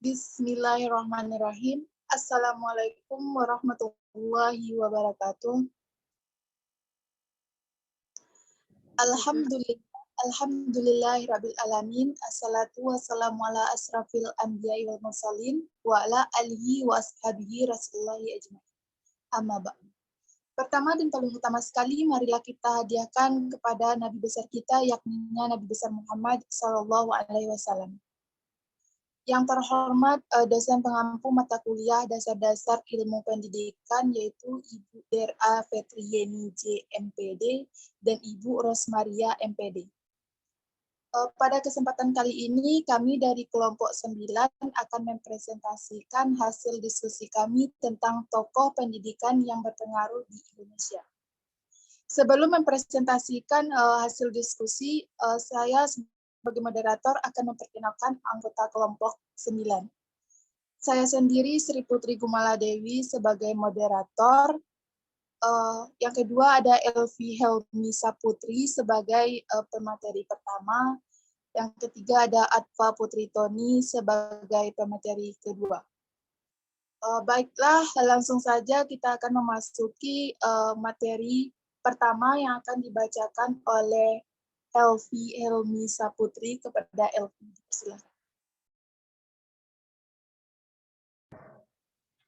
Bismillahirrahmanirrahim. Assalamualaikum warahmatullahi wabarakatuh. Alhamdulillahi rabbil alamin. Assalatu wassalamu ala asrafil anbiya'i wal mursalin wa ala alihi wa ashabihi rasulillahi ajma'in. Amma ba'du. Pertama dan paling utama sekali, marilah kita hadiahkan kepada Nabi besar kita, yakni Nabi besar Muhammad Sallallahu Alaihi Wasallam. Yang terhormat dosen pengampu mata kuliah dasar-dasar ilmu pendidikan, yaitu Ibu Dera Fetrieni J. MPD dan Ibu Rosmaria MPD. Pada kesempatan kali ini, kami dari kelompok 9 akan mempresentasikan hasil diskusi kami tentang tokoh pendidikan yang berpengaruh di Indonesia. Sebelum mempresentasikan hasil diskusi, saya sebagai moderator akan memperkenalkan anggota kelompok 9. Saya sendiri Sri Putri Gumaladewi sebagai moderator. Yang kedua ada Elvi Helmi Saputri sebagai pemateri pertama. Yang ketiga ada Atva Putri Toni sebagai pemateri kedua. Baiklah, langsung saja kita akan memasuki materi pertama yang akan dibacakan oleh Elvi Helmi Saputri. Kepada Elvi, silakan.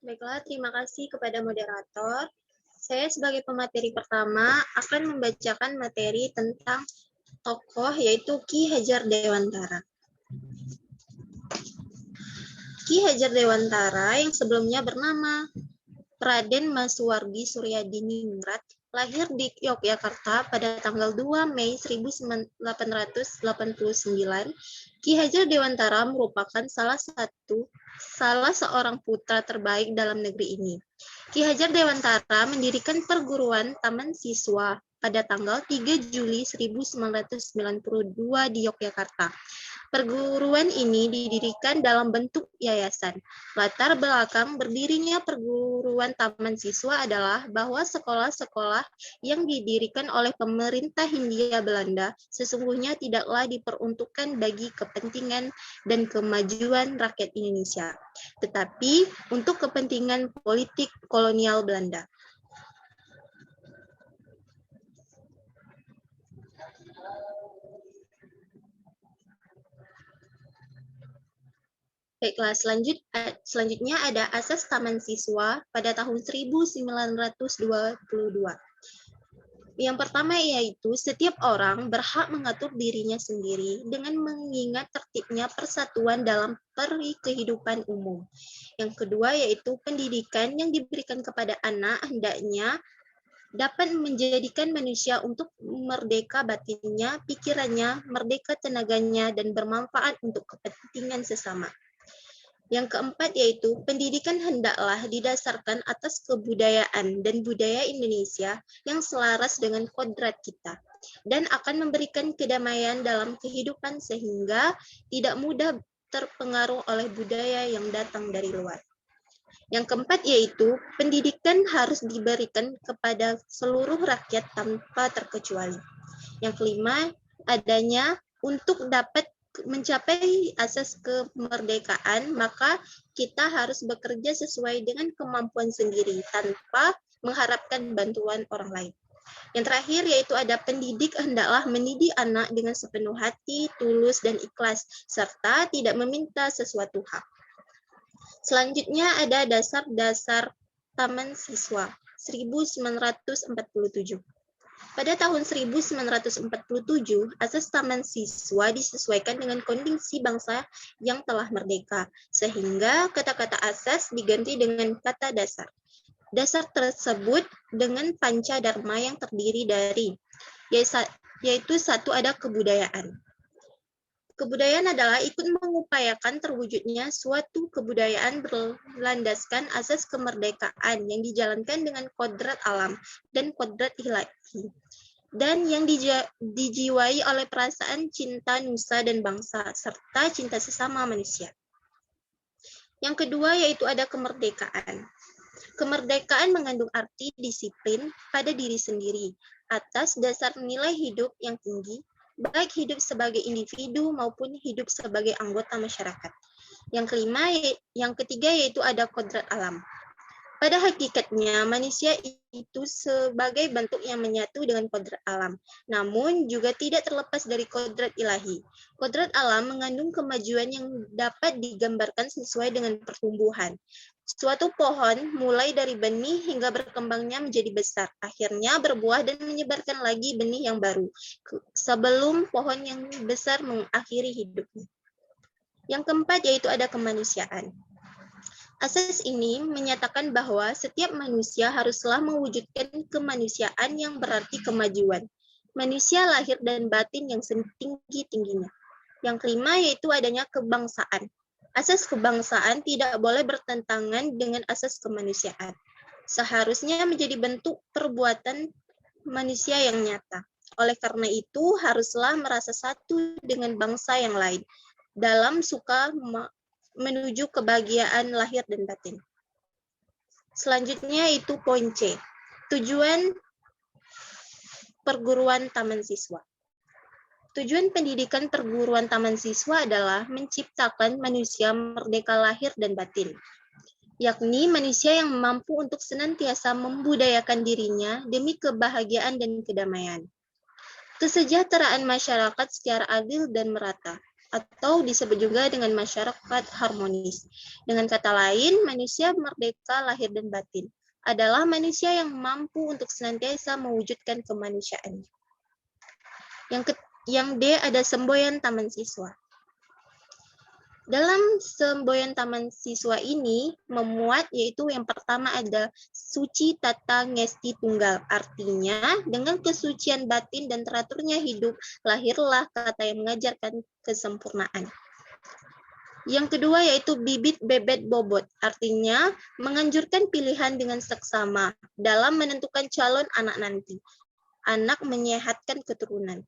Baiklah, terima kasih kepada moderator. Saya sebagai pemateri pertama akan membacakan materi tentang tokoh, yaitu Ki Hajar Dewantara. Ki Hajar Dewantara yang sebelumnya bernama Raden Masuwardi Suryadiningrat lahir di Yogyakarta pada tanggal 2 Mei 1889. Ki Hajar Dewantara merupakan salah seorang putra terbaik dalam negeri ini. Ki Hajar Dewantara mendirikan perguruan Taman Siswa pada tanggal 3 Juli 1992 di Yogyakarta. Perguruan ini didirikan dalam bentuk yayasan. Latar belakang berdirinya perguruan Taman Siswa adalah bahwa sekolah-sekolah yang didirikan oleh pemerintah Hindia Belanda sesungguhnya tidaklah diperuntukkan bagi kepentingan dan kemajuan rakyat Indonesia, tetapi untuk kepentingan politik kolonial Belanda. Baiklah, selanjutnya ada Asas Taman Siswa pada tahun 1922. Yang pertama yaitu setiap orang berhak mengatur dirinya sendiri dengan mengingat tertibnya persatuan dalam kehidupan umum. Yang kedua yaitu pendidikan yang diberikan kepada anak hendaknya dapat menjadikan manusia untuk merdeka batinnya, pikirannya, merdeka tenaganya, dan bermanfaat untuk kepentingan sesama. Yang keempat yaitu pendidikan hendaklah didasarkan atas kebudayaan dan budaya Indonesia yang selaras dengan kodrat kita dan akan memberikan kedamaian dalam kehidupan sehingga tidak mudah terpengaruh oleh budaya yang datang dari luar. Yang keempat yaitu pendidikan harus diberikan kepada seluruh rakyat tanpa terkecuali. Yang kelima adanya untuk dapat mencapai asas kemerdekaan, maka kita harus bekerja sesuai dengan kemampuan sendiri tanpa mengharapkan bantuan orang lain. Yang terakhir yaitu ada pendidik hendaklah mendidik anak dengan sepenuh hati, tulus dan ikhlas, serta tidak meminta sesuatu hak. Selanjutnya ada dasar-dasar Taman Siswa 1947. Pada tahun 1947, asas Taman Siswa disesuaikan dengan kondisi bangsa yang telah merdeka, sehingga kata-kata asas diganti dengan kata dasar. Dasar tersebut dengan panca dharma yang terdiri dari, yaitu satu ada kebudayaan. Kebudayaan adalah ikut mengupayakan terwujudnya suatu kebudayaan berlandaskan asas kemerdekaan yang dijalankan dengan kodrat alam dan kodrat ilahi, dan yang dijiwai oleh perasaan cinta nusa dan bangsa, serta cinta sesama manusia. Yang kedua yaitu ada kemerdekaan. Kemerdekaan mengandung arti disiplin pada diri sendiri, atas dasar nilai hidup yang tinggi, baik hidup sebagai individu maupun hidup sebagai anggota masyarakat. Yang ketiga yaitu ada kodrat alam. Pada hakikatnya, manusia itu sebagai bentuk yang menyatu dengan kodrat alam, namun juga tidak terlepas dari kodrat ilahi. Kodrat alam mengandung kemajuan yang dapat digambarkan sesuai dengan pertumbuhan. Suatu pohon mulai dari benih hingga berkembangnya menjadi besar, akhirnya berbuah dan menyebarkan lagi benih yang baru, sebelum pohon yang besar mengakhiri hidupnya. Yang keempat yaitu ada kemanusiaan. Asas ini menyatakan bahwa setiap manusia haruslah mewujudkan kemanusiaan yang berarti kemajuan. Manusia lahir dan batin yang setinggi-tingginya. Yang kelima yaitu adanya kebangsaan. Asas kebangsaan tidak boleh bertentangan dengan asas kemanusiaan. Seharusnya menjadi bentuk perbuatan manusia yang nyata. Oleh karena itu, haruslah merasa satu dengan bangsa yang lain dalam suka menuju kebahagiaan lahir dan batin. Selanjutnya itu poin C. Tujuan perguruan taman siswa. Tujuan pendidikan perguruan taman siswa adalah menciptakan manusia merdeka lahir dan batin, yakni manusia yang mampu untuk senantiasa membudayakan dirinya demi kebahagiaan dan kedamaian. Kesejahteraan masyarakat secara adil dan merata, atau disebut juga dengan masyarakat harmonis. Dengan kata lain, manusia merdeka lahir dan batin adalah manusia yang mampu untuk senantiasa mewujudkan kemanusiaan. Yang D ada semboyan taman siswa. Dalam semboyan taman siswa ini memuat yaitu yang pertama ada suci tata ngesti tunggal. Artinya dengan kesucian batin dan teraturnya hidup lahirlah kata yang mengajarkan kesempurnaan. Yang kedua yaitu bibit bebet bobot. Artinya menganjurkan pilihan dengan seksama dalam menentukan calon anak nanti. Anak menyehatkan keturunan.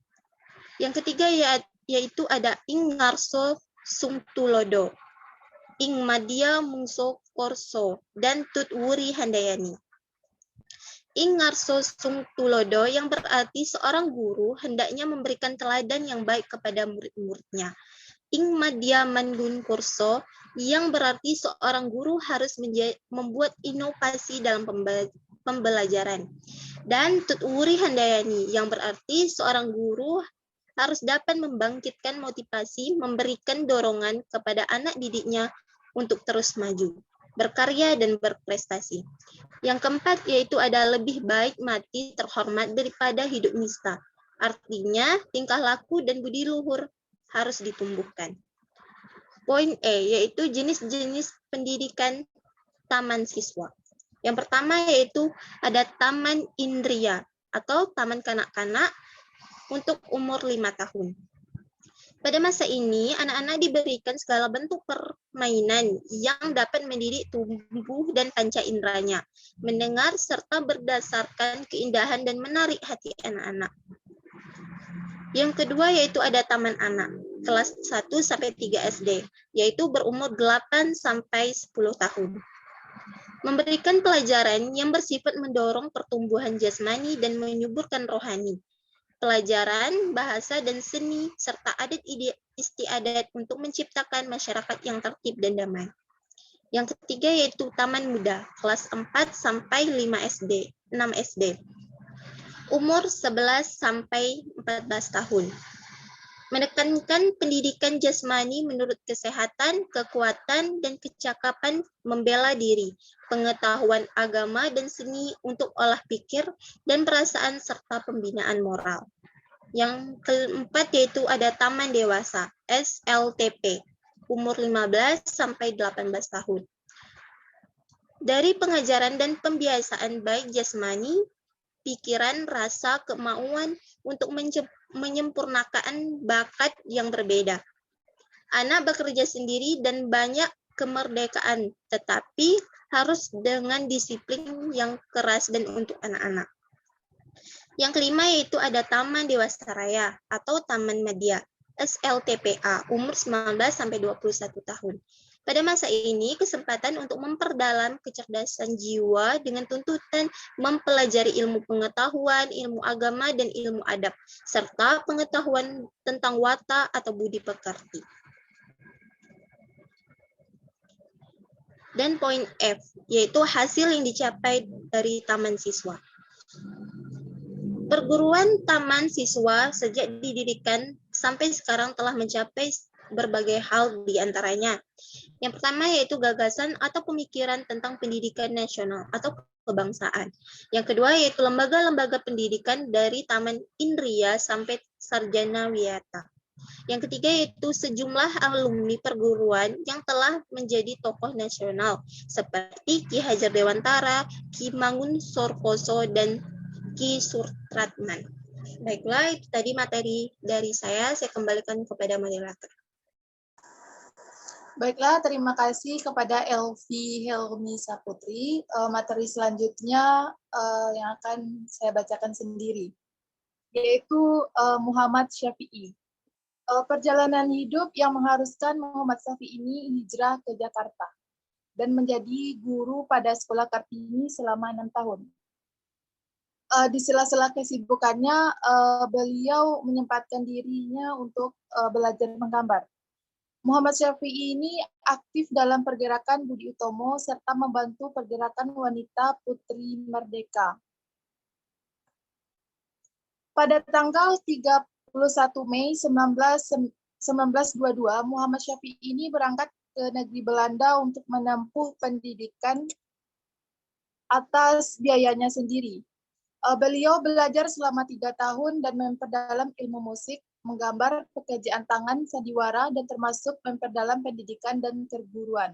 Yang ketiga yaitu ada ing ngarso sung tulodo, ing madya mungso korso, dan tut wuri handayani. Ing ngarso sung tulodo yang berarti seorang guru hendaknya memberikan teladan yang baik kepada murid-muridnya. Ing madya mandun korso yang berarti seorang guru harus membuat inovasi dalam pembelajaran. Dan tut wuri handayani yang berarti seorang guru harus dapat membangkitkan motivasi, memberikan dorongan kepada anak didiknya untuk terus maju, berkarya dan berprestasi. Yang keempat yaitu ada lebih baik mati terhormat daripada hidup nista. Artinya tingkah laku dan budi luhur harus ditumbuhkan. Poin E yaitu jenis-jenis pendidikan taman siswa. Yang pertama yaitu ada taman indria atau taman kanak-kanak untuk umur 5 tahun. Pada masa ini, anak-anak diberikan segala bentuk permainan yang dapat mendidik tubuh dan panca inderanya, mendengar serta berdasarkan keindahan dan menarik hati anak-anak. Yang kedua yaitu ada taman anak, kelas 1 sampai 3 SD, yaitu berumur 8 sampai 10 tahun. Memberikan pelajaran yang bersifat mendorong pertumbuhan jasmani dan menyuburkan rohani. Pelajaran, bahasa, dan seni, serta adat istiadat untuk menciptakan masyarakat yang tertib dan damai. Yang ketiga yaitu Taman Muda, kelas 4 sampai 6 SD. Umur 11 sampai 14 tahun. Menekankan pendidikan jasmani menurut kesehatan, kekuatan, dan kecakapan membela diri, pengetahuan agama dan seni untuk olah pikir dan perasaan serta pembinaan moral. Yang keempat yaitu ada Taman Dewasa, SLTP, umur 15 sampai 18 tahun. Dari pengajaran dan pembiasaan baik jasmani, pikiran, rasa, kemauan untuk menyempurnakan bakat yang berbeda. Anak bekerja sendiri dan banyak kemerdekaan, tetapi harus dengan disiplin yang keras dan untuk anak-anak. Yang kelima yaitu ada Taman Dewasa Raya atau Taman Madya, SLTPA, umur 19 sampai 21 tahun. Pada masa ini, kesempatan untuk memperdalam kecerdasan jiwa dengan tuntutan mempelajari ilmu pengetahuan, ilmu agama, dan ilmu adab, serta pengetahuan tentang wata atau budi pekerti. Dan poin F, yaitu hasil yang dicapai dari taman siswa. Perguruan taman siswa sejak didirikan sampai sekarang telah mencapai berbagai hal di antaranya. Yang pertama yaitu gagasan atau pemikiran tentang pendidikan nasional atau kebangsaan. Yang kedua yaitu lembaga-lembaga pendidikan dari Taman Indria sampai Sarjana Wiyata. Yang ketiga yaitu sejumlah alumni perguruan yang telah menjadi tokoh nasional seperti Ki Hajar Dewantara, Ki Mangun Sorkoso, dan Ki Surtratman. Baiklah, itu tadi materi dari saya kembalikan kepada moderator. Baiklah, terima kasih kepada Elvi Helmi Saputri. Materi selanjutnya yang akan saya bacakan sendiri, yaitu Muhammad Syafi'i. Perjalanan hidup yang mengharuskan Muhammad Syafi'i ini hijrah ke Jakarta dan menjadi guru pada sekolah Kartini selama 6 tahun. Di sela-sela kesibukannya, beliau menyempatkan dirinya untuk belajar menggambar. Muhammad Syafi'i ini aktif dalam pergerakan Budi Utomo serta membantu pergerakan wanita Putri Merdeka. Pada tanggal 31 Mei 1922, Muhammad Syafi'i ini berangkat ke negeri Belanda untuk menempuh pendidikan atas biayanya sendiri. Beliau belajar selama 3 tahun dan memperdalam ilmu musik, menggambar, pekerjaan tangan, sandiwara, dan termasuk memperdalam pendidikan dan keguruan.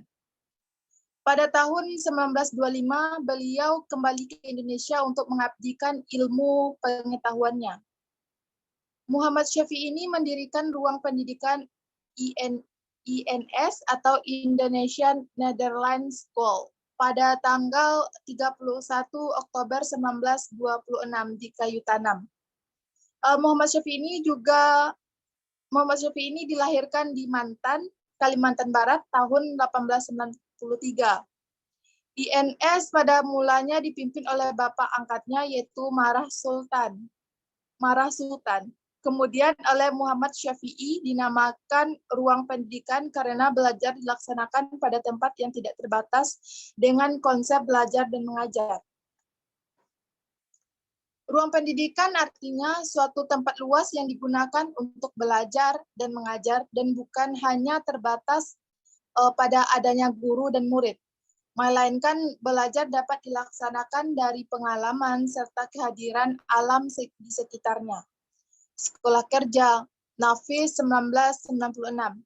Pada tahun 1925, beliau kembali ke Indonesia untuk mengabdikan ilmu pengetahuannya. Muhammad Syafi'i ini mendirikan ruang pendidikan INS atau Indonesian Netherlands School pada tanggal 31 Oktober 1926 di Kayu Tanam. Muhammad Syafi'i ini dilahirkan di Mantan, Kalimantan Barat tahun 1893. INS pada mulanya dipimpin oleh bapak angkatnya yaitu Marah Sultan. Kemudian oleh Muhammad Syafi'i dinamakan ruang pendidikan karena belajar dilaksanakan pada tempat yang tidak terbatas dengan konsep belajar dan mengajar. Ruang pendidikan artinya suatu tempat luas yang digunakan untuk belajar dan mengajar dan bukan hanya terbatas pada adanya guru dan murid, melainkan belajar dapat dilaksanakan dari pengalaman serta kehadiran alam di sekitarnya. Sekolah Kerja, Nafis 1996.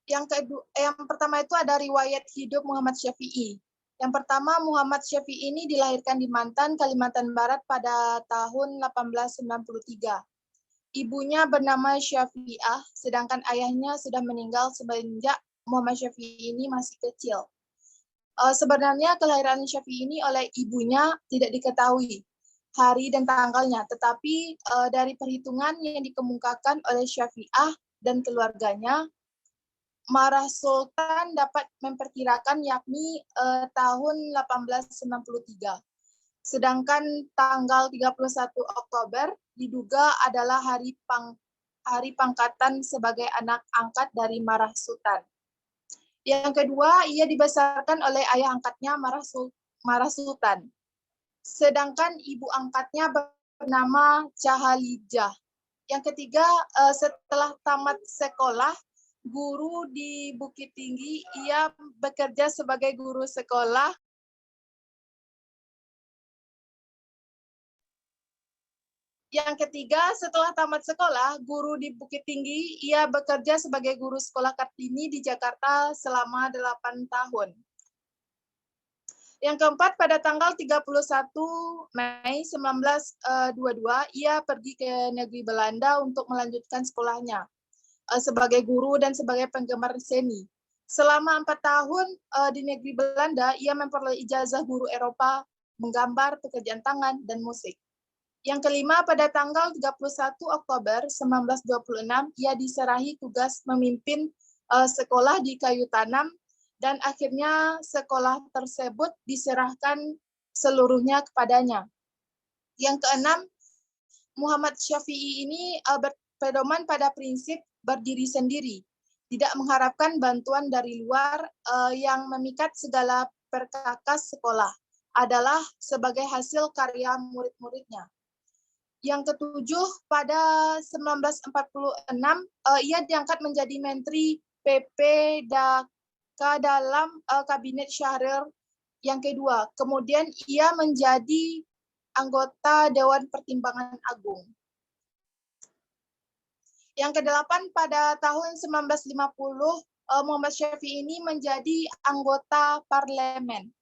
Yang pertama itu ada riwayat hidup Muhammad Syafi'i. Yang pertama, Muhammad Syafi'i ini dilahirkan di Mantan, Kalimantan Barat pada tahun 1893. Ibunya bernama Syafi'ah, sedangkan ayahnya sudah meninggal semenjak Muhammad Syafi'i ini masih kecil. Sebenarnya kelahiran Syafi'i ini oleh ibunya tidak diketahui hari dan tanggalnya, tetapi dari perhitungan yang dikemukakan oleh Syafi'ah dan keluarganya, Marah Sultan dapat memperkirakan yakni tahun 1893. Sedangkan tanggal 31 Oktober diduga adalah hari pangkatan sebagai anak angkat dari Marah Sultan. Yang kedua, ia dibesarkan oleh ayah angkatnya Marah Sultan. Sedangkan ibu angkatnya bernama Cahalijah. Yang ketiga, setelah tamat sekolah, guru di Bukit Tinggi, ia bekerja sebagai guru sekolah. Yang ketiga, setelah tamat sekolah, guru di Bukit Tinggi, ia bekerja sebagai guru sekolah Kartini di Jakarta selama 8 tahun. Yang keempat, pada tanggal 31 Mei 1922, ia pergi ke negeri Belanda untuk melanjutkan sekolahnya sebagai guru dan sebagai penggemar seni. Selama 4 tahun di negeri Belanda, ia memperoleh ijazah guru Eropa, menggambar, pekerjaan tangan, dan musik. Yang kelima, pada tanggal 31 Oktober 1926, ia diserahi tugas memimpin sekolah di Kayu Tanam, dan akhirnya sekolah tersebut diserahkan seluruhnya kepadanya. Yang keenam, Muhammad Syafi'i ini berpedoman pada prinsip berdiri sendiri. tidak mengharapkan bantuan dari luar yang memikat segala perkakas sekolah, adalah sebagai hasil karya murid-muridnya. Yang ketujuh, pada 1946, ia diangkat menjadi Menteri PPDK dalam Kabinet Syahrir yang kedua. Kemudian ia menjadi anggota Dewan Pertimbangan Agung. Yang kedelapan, pada tahun 1950, Muhammad Syafi'i ini menjadi anggota parlemen.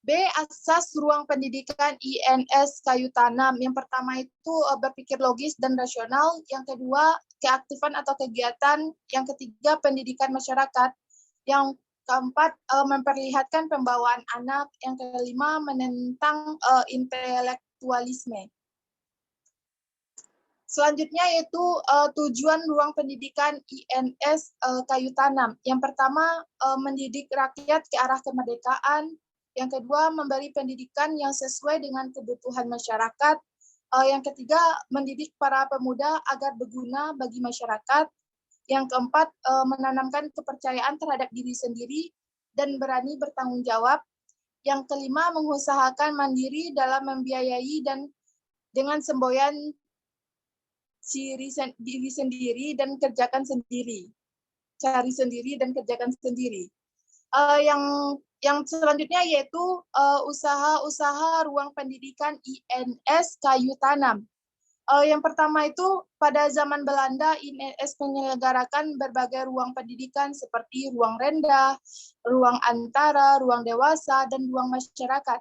B. Asas ruang pendidikan INS Kayu Tanam. Yang pertama itu berpikir logis dan rasional. Yang kedua, keaktifan atau kegiatan. Yang ketiga, pendidikan masyarakat. Yang keempat, memperlihatkan pembawaan anak. Yang kelima, menentang intelektualisme. Selanjutnya yaitu tujuan ruang pendidikan INS Kayu Tanam. Yang pertama, mendidik rakyat ke arah kemerdekaan. Yang kedua, memberi pendidikan yang sesuai dengan kebutuhan masyarakat. Yang ketiga, mendidik para pemuda agar berguna bagi masyarakat. Yang keempat, menanamkan kepercayaan terhadap diri sendiri dan berani bertanggung jawab. Yang kelima, mengusahakan mandiri dalam membiayai dan dengan semboyan diri sendiri dan kerjakan sendiri. Cari sendiri dan kerjakan sendiri. Yang selanjutnya yaitu usaha-usaha ruang pendidikan INS Kayu Tanam. Yang pertama itu pada zaman Belanda, INS menyelenggarakan berbagai ruang pendidikan seperti ruang rendah, ruang antara, ruang dewasa, dan ruang masyarakat.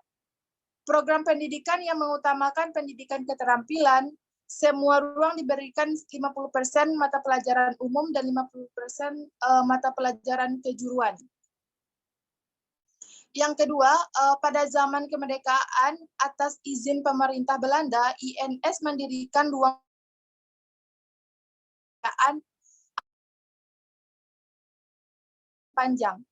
Program pendidikan yang mengutamakan pendidikan keterampilan, semua ruang diberikan 50% mata pelajaran umum dan 50% mata pelajaran kejuruan. Yang kedua, pada zaman kemerdekaan, atas izin pemerintah Belanda, INS mendirikan ruang panjang.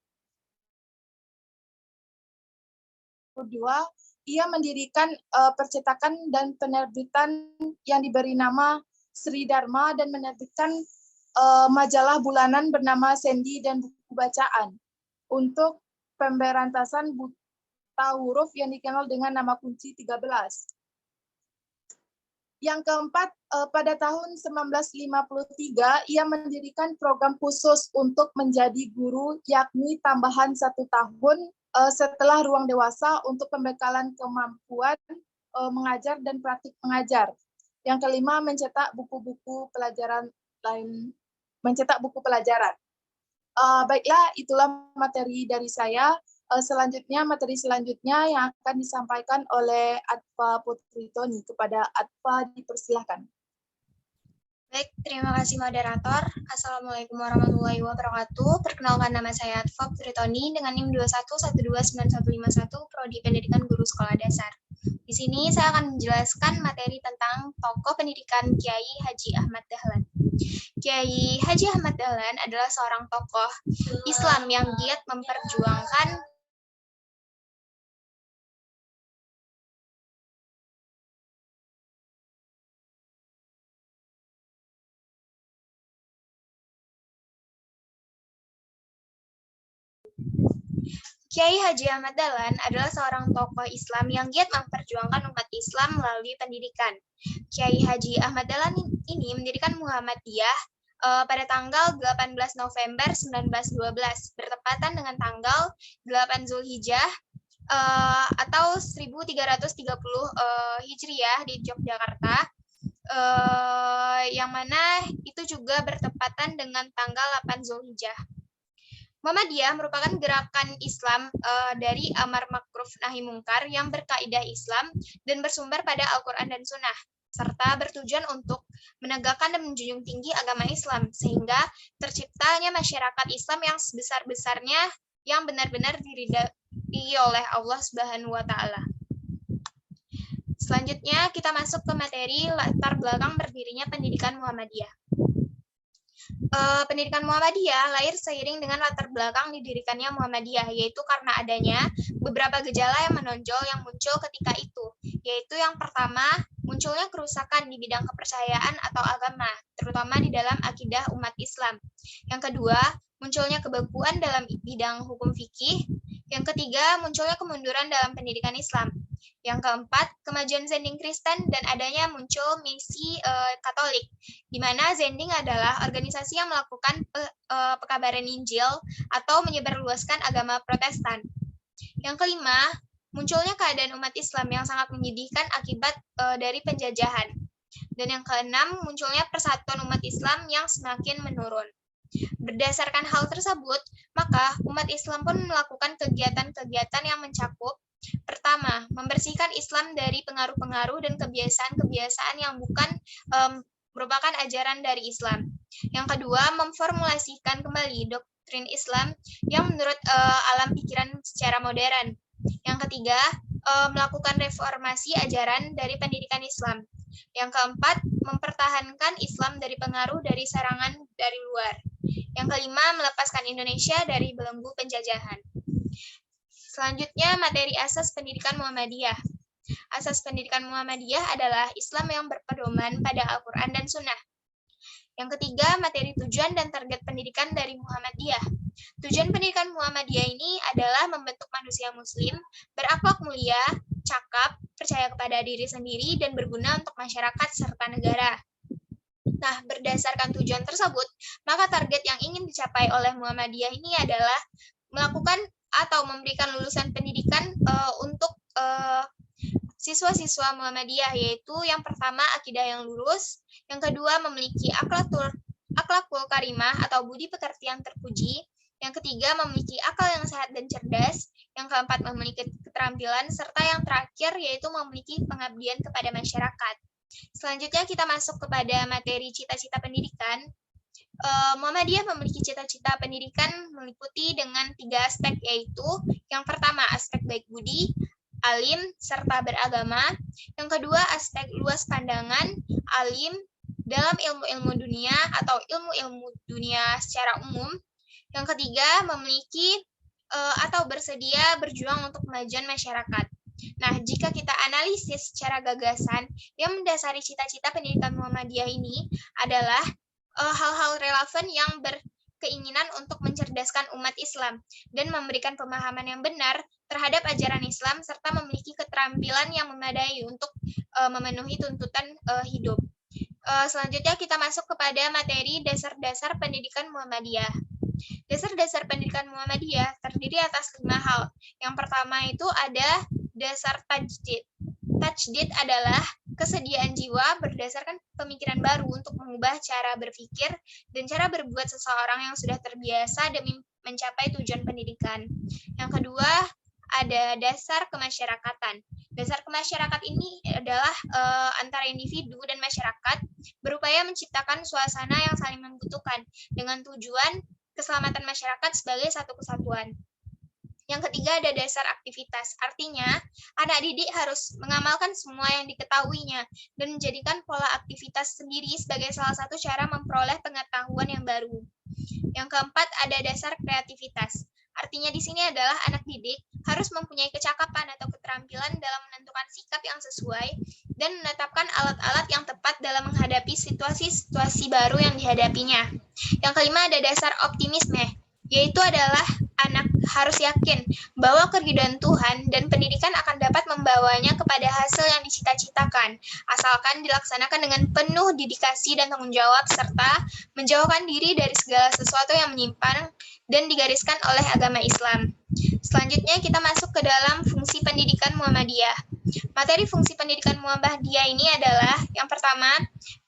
Kedua, ia mendirikan percetakan dan penerbitan yang diberi nama Sri Dharma dan menerbitkan majalah bulanan bernama Sendi dan buku bacaan untuk pemberantasan buta huruf yang dikenal dengan nama kunci 13. Yang keempat, pada tahun 1953, ia mendirikan program khusus untuk menjadi guru, yakni tambahan 1 tahun setelah ruang dewasa untuk pembekalan kemampuan mengajar dan praktik mengajar. Yang kelima, mencetak buku-buku pelajaran lain, mencetak buku pelajaran. Baiklah, itulah materi dari saya. Materi selanjutnya yang akan disampaikan oleh Atfa Putri Toni. Kepada Atfa dipersilahkan. Baik, terima kasih moderator. Assalamualaikum warahmatullahi wabarakatuh. Perkenalkan, nama saya Atfa Putri Toni dengan NIM 21129151, Prodi Pendidikan Guru Sekolah Dasar. Di sini saya akan menjelaskan materi tentang tokoh pendidikan Kiai Haji Ahmad Dahlan. Kiai Haji Ahmad Dahlan adalah seorang tokoh Islam yang giat memperjuangkan Kiai Haji Ahmad Dahlan adalah seorang tokoh Islam yang giat memperjuangkan umat Islam melalui pendidikan. Kiai Haji Ahmad Dahlan ini mendirikan Muhammadiyah pada tanggal 18 November 1912, bertepatan dengan tanggal 8 Zulhijjah atau 1330 Hijriah di Yogyakarta, yang mana itu juga bertepatan dengan tanggal 8 Zulhijjah. Muhammadiyah merupakan gerakan Islam dari Amar Ma'ruf Nahi Mungkar yang berkaidah Islam dan bersumber pada Al-Quran dan Sunnah, serta bertujuan untuk menegakkan dan menjunjung tinggi agama Islam, sehingga terciptanya masyarakat Islam yang sebesar-besarnya yang benar-benar diridai oleh Allah Subhanahu wa Ta'ala. Selanjutnya, kita masuk ke materi latar belakang berdirinya pendidikan Muhammadiyah. Pendidikan Muhammadiyah lahir seiring dengan latar belakang didirikannya Muhammadiyah, yaitu karena adanya beberapa gejala yang menonjol yang muncul ketika itu, yaitu yang pertama, munculnya kerusakan di bidang kepercayaan atau agama, terutama di dalam akidah umat Islam. Yang kedua, munculnya kebekuan dalam bidang hukum fikih. Yang ketiga, munculnya kemunduran dalam pendidikan Islam. Yang keempat, kemajuan Zending Kristen dan adanya muncul misi Katolik, di mana Zending adalah organisasi yang melakukan pekabaran Injil atau menyebarluaskan agama Protestan. Yang kelima, munculnya keadaan umat Islam yang sangat menyedihkan akibat dari penjajahan. Dan yang keenam, munculnya persatuan umat Islam yang semakin menurun. Berdasarkan hal tersebut, maka umat Islam pun melakukan kegiatan-kegiatan yang mencakup: pertama, membersihkan Islam dari pengaruh-pengaruh dan kebiasaan-kebiasaan yang bukan merupakan ajaran dari Islam. Yang kedua, memformulasikan kembali doktrin Islam yang menurut alam pikiran secara modern. Yang ketiga, melakukan reformasi ajaran dari pendidikan Islam. Yang keempat, mempertahankan Islam dari pengaruh dari serangan dari luar. Yang kelima, melepaskan Indonesia dari belenggu penjajahan. Selanjutnya, materi asas pendidikan Muhammadiyah. Asas pendidikan Muhammadiyah adalah Islam yang berpedoman pada Al-Quran dan Sunnah. Yang ketiga, materi tujuan dan target pendidikan dari Muhammadiyah. Tujuan pendidikan Muhammadiyah ini adalah membentuk manusia muslim, berakhlak mulia, cakap, percaya kepada diri sendiri, dan berguna untuk masyarakat serta negara. Nah, berdasarkan tujuan tersebut, maka target yang ingin dicapai oleh Muhammadiyah ini adalah melakukan atau memberikan lulusan pendidikan untuk siswa-siswa Muhammadiyah, yaitu yang pertama akidah yang lurus, yang kedua memiliki akhlakul karimah atau budi pekerti yang terpuji, yang ketiga memiliki akal yang sehat dan cerdas, yang keempat memiliki keterampilan, serta yang terakhir yaitu memiliki pengabdian kepada masyarakat. Selanjutnya kita masuk kepada materi cita-cita pendidikan. Muhammadiyah memiliki cita-cita pendidikan meliputi dengan 3 aspek, yaitu yang pertama aspek baik budi, alim, serta beragama. Yang kedua aspek luas pandangan, alim dalam ilmu-ilmu dunia atau ilmu-ilmu dunia secara umum. Yang ketiga memiliki atau bersedia berjuang untuk kemajuan masyarakat. Nah, jika kita analisis secara gagasan, yang mendasari cita-cita pendidikan Muhammadiyah ini adalah hal-hal relevan yang berkeinginan untuk mencerdaskan umat Islam dan memberikan pemahaman yang benar terhadap ajaran Islam serta memiliki keterampilan yang memadai untuk memenuhi tuntutan hidup. Selanjutnya kita masuk kepada materi dasar-dasar pendidikan Muhammadiyah. Dasar-dasar pendidikan Muhammadiyah terdiri atas 5 hal. Yang pertama itu ada dasar tajdid. Tajdid adalah kesediaan jiwa berdasarkan pemikiran baru untuk mengubah cara berpikir dan cara berbuat seseorang yang sudah terbiasa demi mencapai tujuan pendidikan. Yang kedua, ada dasar kemasyarakatan. Dasar kemasyarakat ini adalah antara individu dan masyarakat berupaya menciptakan suasana yang saling membutuhkan dengan tujuan keselamatan masyarakat sebagai satu kesatuan. Yang ketiga ada dasar aktivitas, artinya anak didik harus mengamalkan semua yang diketahuinya dan menjadikan pola aktivitas sendiri sebagai salah satu cara memperoleh pengetahuan yang baru. Yang keempat ada dasar kreativitas, artinya di sini adalah anak didik harus mempunyai kecakapan atau keterampilan dalam menentukan sikap yang sesuai dan menetapkan alat-alat yang tepat dalam menghadapi situasi-situasi baru yang dihadapinya. Yang kelima ada dasar optimisme, yaitu adalah anak harus yakin bahwa keridhaan Tuhan dan pendidikan akan dapat membawanya kepada hasil yang dicita-citakan, asalkan dilaksanakan dengan penuh dedikasi dan tanggung jawab, serta menjauhkan diri dari segala sesuatu yang menyimpang dan digariskan oleh agama Islam. Selanjutnya kita masuk ke dalam fungsi pendidikan Muhammadiyah. Materi fungsi pendidikan Muhammadiyah ini adalah yang pertama,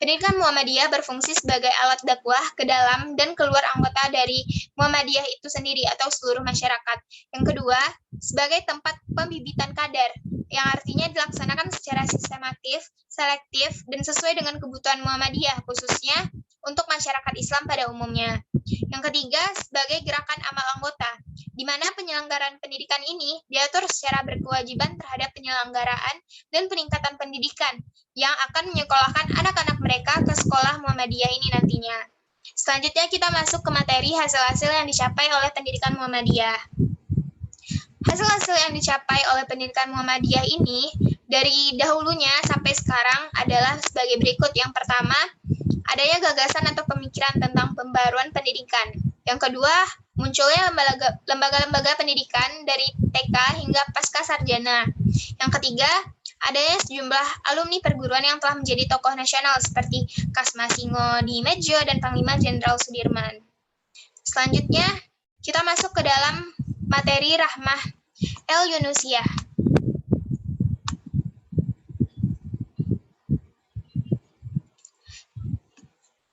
pendidikan Muhammadiyah berfungsi sebagai alat dakwah ke dalam dan keluar anggota dari Muhammadiyah itu sendiri atau seluruh masyarakat. Yang kedua, sebagai tempat pembibitan kadar, yang artinya dilaksanakan secara sistematis, selektif, dan sesuai dengan kebutuhan Muhammadiyah, khususnya untuk masyarakat Islam pada umumnya. Yang ketiga, sebagai gerakan amal anggota, di mana penyelenggaraan pendidikan ini diatur secara berkewajiban terhadap penyelenggaraan dan peningkatan pendidikan yang akan menyekolahkan anak-anak mereka ke sekolah Muhammadiyah ini nantinya. Selanjutnya kita masuk ke materi hasil-hasil yang dicapai oleh pendidikan Muhammadiyah. Hasil-hasil yang dicapai oleh pendidikan Muhammadiyah ini dari dahulunya sampai sekarang adalah sebagai berikut. Yang pertama, adanya gagasan atau pemikiran tentang pembaruan pendidikan. Yang kedua, munculnya lembaga-lembaga pendidikan dari TK hingga pasca sarjana. Yang ketiga, adanya sejumlah alumni perguruan yang telah menjadi tokoh nasional seperti Kasma Singo di Mejo dan Panglima Jenderal Sudirman. Selanjutnya, kita masuk ke dalam materi Rahmah El-Yunusiah.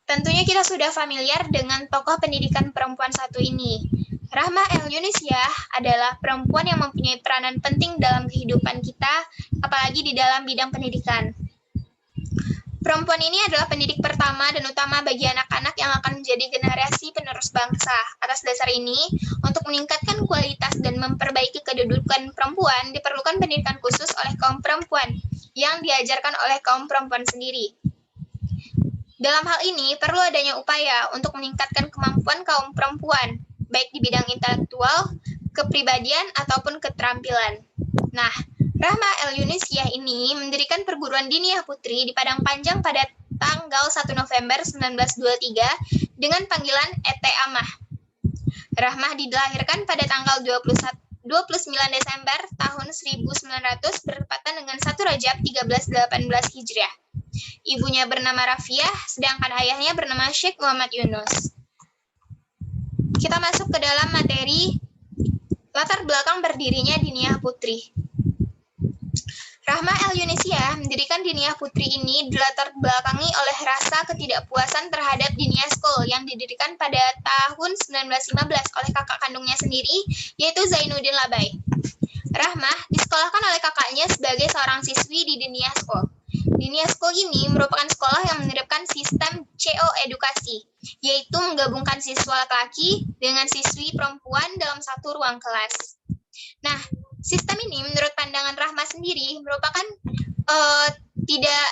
Tentunya kita sudah familiar dengan tokoh pendidikan perempuan satu ini. Rahmah El-Yunusiah adalah perempuan yang mempunyai peranan penting dalam kehidupan kita, apalagi di dalam bidang pendidikan. Perempuan ini adalah pendidik pertama dan utama bagi anak-anak yang akan menjadi generasi penerus bangsa. Atas dasar ini, untuk meningkatkan kualitas dan memperbaiki kedudukan perempuan, diperlukan pendidikan khusus oleh kaum perempuan yang diajarkan oleh kaum perempuan sendiri. Dalam hal ini, perlu adanya upaya untuk meningkatkan kemampuan kaum perempuan, baik di bidang intelektual, kepribadian, ataupun keterampilan. Nah, Rahmah El-Yunusiah ini mendirikan perguruan diniyah putri di Padang Panjang pada tanggal 1 November 1923 dengan panggilan E.T. Amah. Rahmah dilahirkan pada tanggal 29 Desember tahun 1900 bertepatan dengan 1 Rajab 1318 Hijriah. Ibunya bernama Rafiah, sedangkan ayahnya bernama Syekh Muhammad Yunus. Kita masuk ke dalam materi latar belakang berdirinya diniyah putri. Rahmah El-Yunusiah mendirikan diniyah putri ini dilatar belakangi oleh rasa ketidakpuasan terhadap diniyah school yang didirikan pada tahun 1915 oleh kakak kandungnya sendiri, yaitu Zainuddin Labai. Rahmah disekolahkan oleh kakaknya sebagai seorang siswi di diniyah school. Diniyah school ini merupakan sekolah yang menerapkan sistem CO edukasi, yaitu menggabungkan siswa laki-laki dengan siswi perempuan dalam satu ruang kelas. Nah, sistem ini menurut pandangan Rahmah sendiri merupakan tidak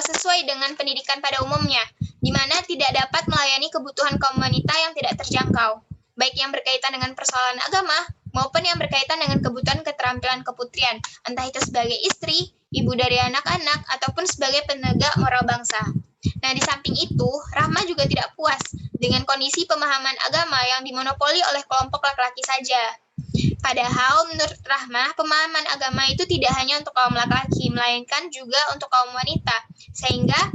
sesuai dengan pendidikan pada umumnya, di mana tidak dapat melayani kebutuhan kaum wanita yang tidak terjangkau, baik yang berkaitan dengan persoalan agama maupun yang berkaitan dengan kebutuhan keterampilan keputrian, entah itu sebagai istri, ibu dari anak-anak, ataupun sebagai penegak moral bangsa. Nah, di samping itu, Rahmah juga tidak puas dengan kondisi pemahaman agama yang dimonopoli oleh kelompok laki-laki saja. Padahal menurut Rahmah, pemahaman agama itu tidak hanya untuk kaum laki-laki, melainkan juga untuk kaum wanita. Sehingga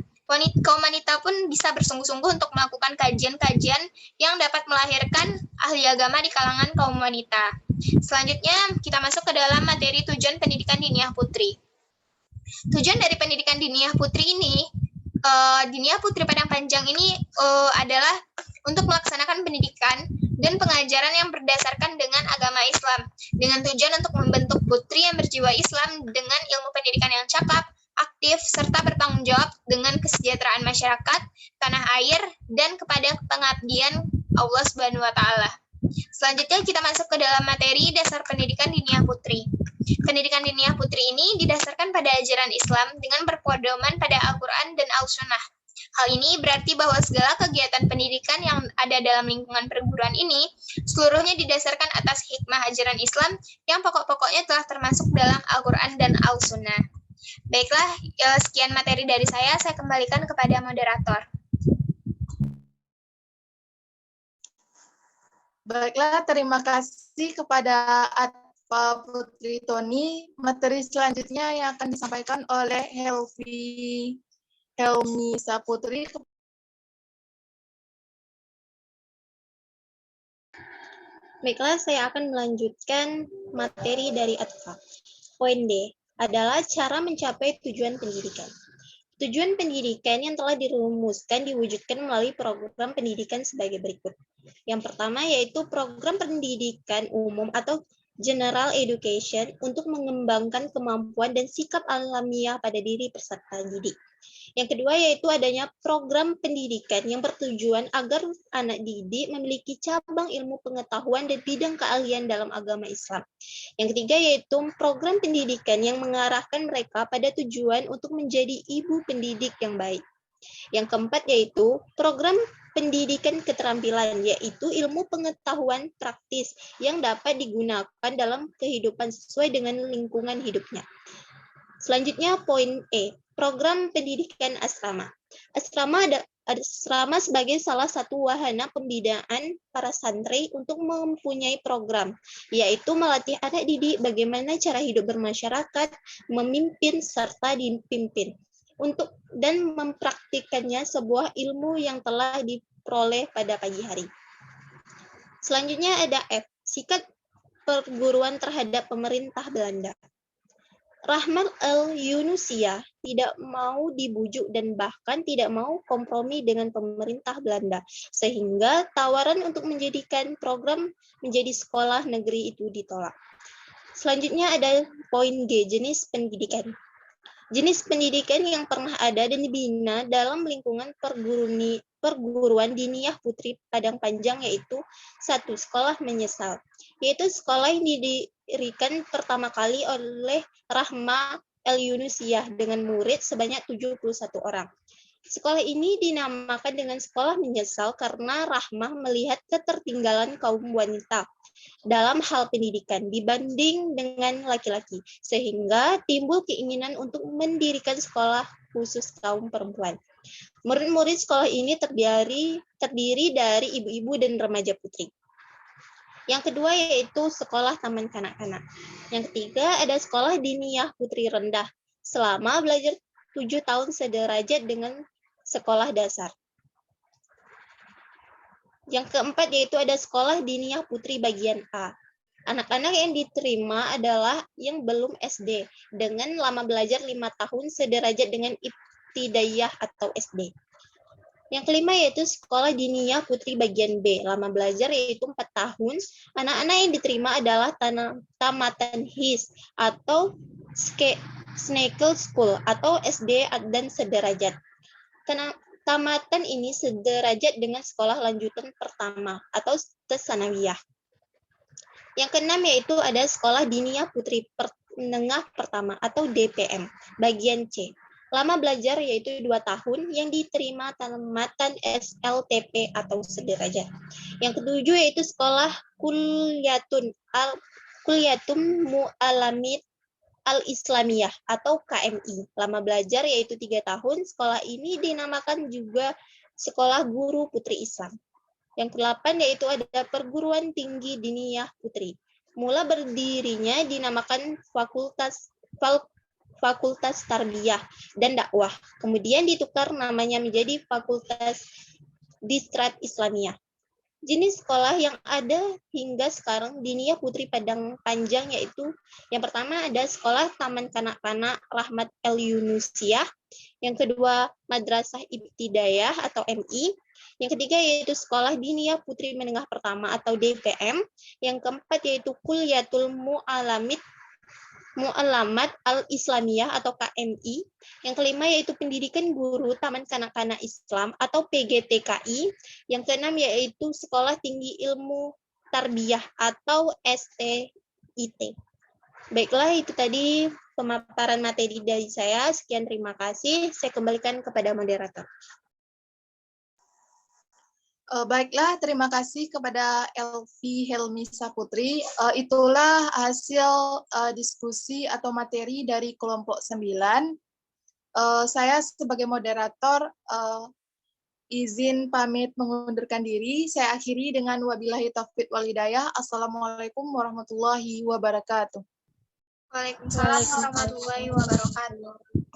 kaum wanita pun bisa bersungguh-sungguh untuk melakukan kajian-kajian yang dapat melahirkan ahli agama di kalangan kaum wanita. Selanjutnya, kita masuk ke dalam materi tujuan pendidikan diniyah putri. Tujuan dari pendidikan diniyah putri ini, diniyah putri Padang Panjang ini adalah untuk melaksanakan pendidikan dan pengajaran yang berdasarkan dengan agama Islam, dengan tujuan untuk membentuk putri yang berjiwa Islam dengan ilmu pendidikan yang cakap, aktif, serta bertanggung jawab dengan kesejahteraan masyarakat, tanah air, dan kepada pengabdian Allah Subhanahu wa Ta'ala. Selanjutnya kita masuk ke dalam materi dasar pendidikan diniyah putri. Pendidikan diniyah putri ini didasarkan pada ajaran Islam dengan berpedoman pada Al-Quran dan Al-Sunnah. Hal ini berarti bahwa segala kegiatan pendidikan yang ada dalam lingkungan perguruan ini seluruhnya didasarkan atas hikmah ajaran Islam yang pokok-pokoknya telah termasuk dalam Al-Quran dan Al-Sunnah. Baiklah, sekian materi dari saya kembalikan kepada moderator. Baiklah, terima kasih kepada Pak Putri Tony. Materi selanjutnya yang akan disampaikan oleh Helmi Saputri. Baiklah, saya akan melanjutkan materi dari Atfa. Poin D adalah cara mencapai tujuan pendidikan. Tujuan pendidikan yang telah dirumuskan diwujudkan melalui program pendidikan sebagai berikut. Yang pertama yaitu program pendidikan umum atau general education untuk mengembangkan kemampuan dan sikap alamiah pada diri peserta didik. Yang kedua yaitu adanya program pendidikan yang bertujuan agar anak didik memiliki cabang ilmu pengetahuan dan bidang keahlian dalam agama Islam. Yang ketiga yaitu program pendidikan yang mengarahkan mereka pada tujuan untuk menjadi ibu pendidik yang baik. Yang keempat yaitu program pendidikan keterampilan, yaitu ilmu pengetahuan praktis yang dapat digunakan dalam kehidupan sesuai dengan lingkungan hidupnya. Selanjutnya poin E, program pendidikan asrama. Asrama sebagai salah satu wahana pembinaan para santri untuk mempunyai program, yaitu melatih anak didik bagaimana cara hidup bermasyarakat, memimpin, serta dipimpin, dan mempraktikkannya sebuah ilmu yang telah diperoleh pada pagi hari. Selanjutnya ada F, sikap perguruan terhadap pemerintah Belanda. Rahmat al-Yunusiyah tidak mau dibujuk dan bahkan tidak mau kompromi dengan pemerintah Belanda, sehingga tawaran untuk menjadikan program menjadi sekolah negeri itu ditolak. Selanjutnya ada poin G, jenis pendidikan. Jenis pendidikan yang pernah ada dan dibina dalam lingkungan perguruan diniyah Putri Padang Panjang yaitu 1. Sekolah menyesal, yaitu sekolah yang didirikan pertama kali oleh Rahma el-Yunusiyah dengan murid sebanyak 71 orang. Sekolah ini dinamakan dengan sekolah menyesal karena Rahmah melihat ketertinggalan kaum wanita dalam hal pendidikan dibanding dengan laki-laki, sehingga timbul keinginan untuk mendirikan sekolah khusus kaum perempuan. Murid-murid sekolah ini terdiri dari ibu-ibu dan remaja putri. Yang kedua yaitu sekolah taman kanak-kanak. Yang ketiga ada sekolah diniyah putri rendah selama belajar 7 tahun sederajat dengan sekolah dasar. Yang keempat yaitu ada sekolah diniyah putri bagian A. Anak-anak yang diterima adalah yang belum SD dengan lama belajar 5 tahun sederajat dengan ibtidaiyah atau SD. Yang kelima yaitu sekolah diniyah putri bagian B. Lama belajar yaitu 4 tahun. Anak-anak yang diterima adalah tamatan HIS atau Snakel School atau SD dan sederajat. Tamatan ini sederajat dengan sekolah lanjutan pertama atau tsanawiyah. Yang keenam yaitu ada sekolah diniyah putri menengah pertama atau DPM bagian C. Lama belajar yaitu 2 tahun yang diterima tamatan SLTP atau sederajat. Yang ketujuh yaitu sekolah Kulyatum Mu'alamid Al-Islamiyah atau KMI. Lama belajar yaitu 3 tahun. Sekolah ini dinamakan juga Sekolah Guru Putri Islam. Yang ke-8 yaitu ada perguruan tinggi diniyah putri. Mula berdirinya dinamakan Fakultas Tarbiyah dan Dakwah. Kemudian ditukar namanya menjadi Fakultas Distrat Islamiyah. Jenis sekolah yang ada hingga sekarang diniyah Putri Padang Panjang yaitu yang pertama ada sekolah Taman Kanak-kanak Rahmat el-Yunusiyah, yang kedua Madrasah Ibtidaiyah atau MI, yang ketiga yaitu sekolah diniyah Putri Menengah Pertama atau DPM, yang keempat yaitu Kulyatul Mu'alamat Al-Islamiyah atau KMI. Yang kelima yaitu pendidikan guru Taman Kanak-kanak Islam atau PGTKI. Yang keenam yaitu Sekolah Tinggi Ilmu Tarbiyah atau STIT. Baiklah, itu tadi pemaparan materi dari saya. Sekian, terima kasih. Saya kembalikan kepada moderator. Baiklah, terima kasih kepada Elvi Helmi Saputri. Itulah hasil diskusi atau materi dari kelompok 9. Saya sebagai moderator izin pamit mengundurkan diri. Saya akhiri dengan wabillahi taufiq wal hidayah. Assalamualaikum warahmatullahi wabarakatuh. Waalaikumsalam warahmatullahi wabarakatuh.